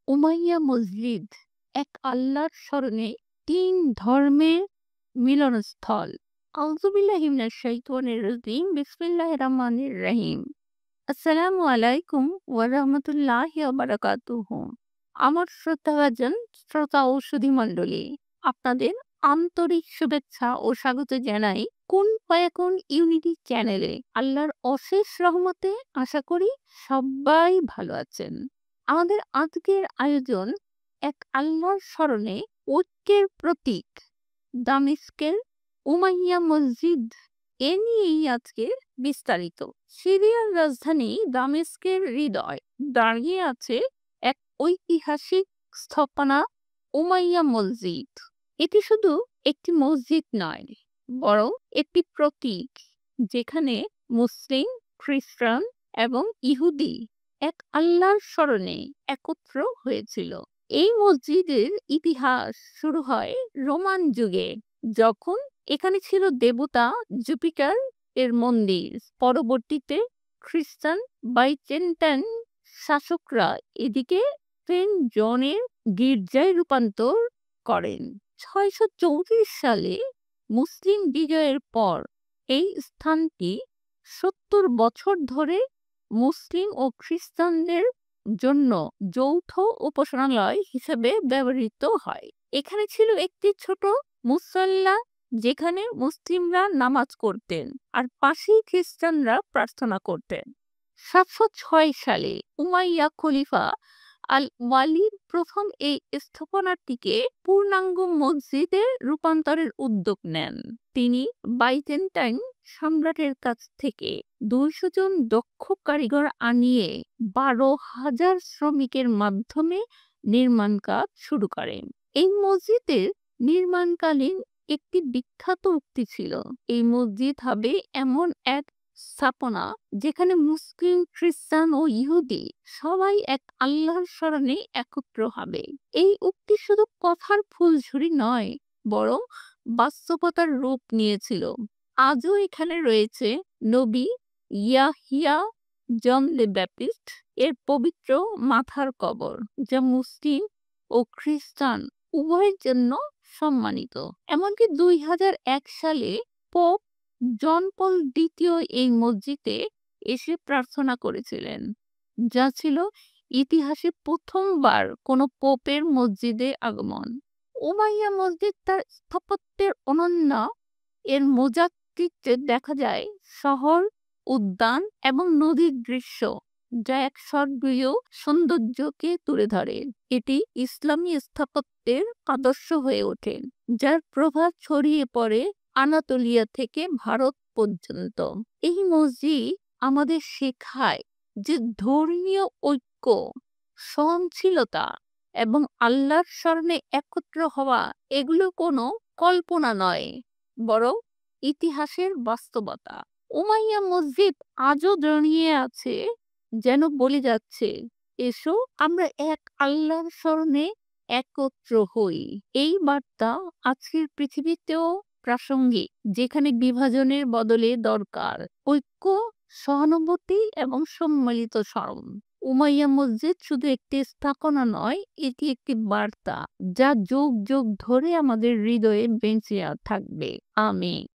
Umayya মসজিদ এক আল্লাহর স্মরণে তিন ধর্মের মিলনস্থল। আউযুবিল্লাহি মিনাশ শাইতানির রাজিম। বিসমিল্লাহির রহমানির রহিম। আসসালামু আলাইকুম ওয়া রাহমাতুল্লাহি ওয়া বারাকাতুহু। আমার শ্রদ্ধাভাজন শ্রোতা ও সুধীমণ্ডলী, আপনাদের আন্তরিক শুভেচ্ছা ও স্বাগত জানাই কুন ফায়াকুন ইউনিটি চ্যানেলে। আল্লাহর অশেষ রহমতে আশা করি সবাই ভালো আছেন। আমাদের আজকের আয়োজন এক আল্লাহর স্মরণে ঐক্যের প্রতীক দামেস্কের উমাইয়া মসজিদ, এ নিয়েই আজকের বিস্তারিত। সিরিয়ার রাজধানী দামেস্কের হৃদয় দাঁড়িয়ে আছে এক ঐতিহাসিক স্থাপনা, উমাইয়া মসজিদ। এটি শুধু একটি মসজিদ নয়, বরং একটি প্রতীক যেখানে মুসলিম, খ্রিস্টান এবং ইহুদি এক আল্লাহর স্মরণে একত্র হয়েছিল। এই মসজিদের ইতিহাস শুরু হয় রোমান যুগে, যখন এখানে ছিল দেবতা জুপিটার এর মন্দির। পরবর্তীতে খ্রিস্টান বাইজেন্টাইন শাসকরা এদিকে সেন্ট জনের গির্জায় রূপান্তর করেন। 634 সালে মুসলিম বিজয়ের পর এই স্থানটি 70 বছর ধরে মুসলিম ও খ্রিস্টানদের জন্য যৌথ উপাসনালয় হিসেবে ব্যবহৃত হয়। এখানে ছিল একটি ছোট মুসল্লা, যেখানে মুসলিমরা নামাজ করতেন আর পাশেই খ্রিস্টানরা প্রার্থনা করতেন। 706 সালে উমাইয়া খলিফা আল ওয়ালিদ প্রথম এই স্থাপনাটিকে পূর্ণাঙ্গ মসজিদে রূপান্তরের উদ্যোগ নেন। তিনি বাইজেন্টাইন সম্রাটের কাছ থেকে 200 জন দক্ষ কারিগর আনিয়ে 12,000 শ্রমিকের মাধ্যমে নির্মাণ কাজ শুরু করেন। এই মসজিদের নির্মাণকালীন একটি বিখ্যাত উক্তি ছিল, এই মসজিদ হবে এমন এক স্থাপনা যেখানে মুসলিম, খ্রিস্টান ও ইহুদি সবাই এক আল্লাহর স্মরণে একত্র হবে। এই উক্তি শুধু কথার ফুলঝুরি নয়, বরং বাস্তবতার রূপ নিয়েছিল। আজও এখানে রয়েছে নবী ইয়াহিয়া জন দ্য ব্যাপটিস্ট এর পবিত্র মাথার কবর, যা মুসলিম ও খ্রিস্টান উভয়ের জন্য সম্মানিত। এমনকি 2001 সালে পোপ জন পল দ্বিতীয় এই মসজিদে এসে প্রার্থনা করেছিলেন, যা ছিল ইতিহাসে প্রথমবার কোনো পোপের মসজিদে আগমন। উমাইয়া মসজিদ তার স্থাপত্যের অনন্য এর মোজাকৃতে দেখা যায় শহর, উদ্যান এবং নদীর দৃশ্য, যা এক স্বর্গীয় সৌন্দর্যকে তুলে ধরে। এটি ইসলামী স্থাপত্যের আদর্শ হয়ে ওঠে, যার প্রভাব ছড়িয়ে পড়ে আনাতোলিয়া থেকে ভারত পর্যন্ত। এই মসজিদ আমাদের শেখায় যে ধর্মীয় ঐক্য, সহনশীলতা এবং আল্লাহর স্মরণে একত্র হওয়া এগুলো কোনো কল্পনা নয়, বরং ইতিহাসের বাস্তবতা। উমাইয়া মসজিদ আজও দাঁড়িয়ে আছে, যেন বলে যাচ্ছে, এসো আমরা এক আল্লাহর স্মরণে একত্র হই। এই বার্তা আজকের পৃথিবীতেও প্রাসঙ্গিক, যেখানে বিভাজনের বদলে দরকার ঐক্য, সহানুভূতি এবং সম্মিলিত স্মরণ। উমাইয়া মসজিদ শুধু একটি স্থাপনা নয়, এটি একটি বার্তা যা যুগ যুগ ধরে আমাদের হৃদয়ে বেঁচে থাকবে। আমিন।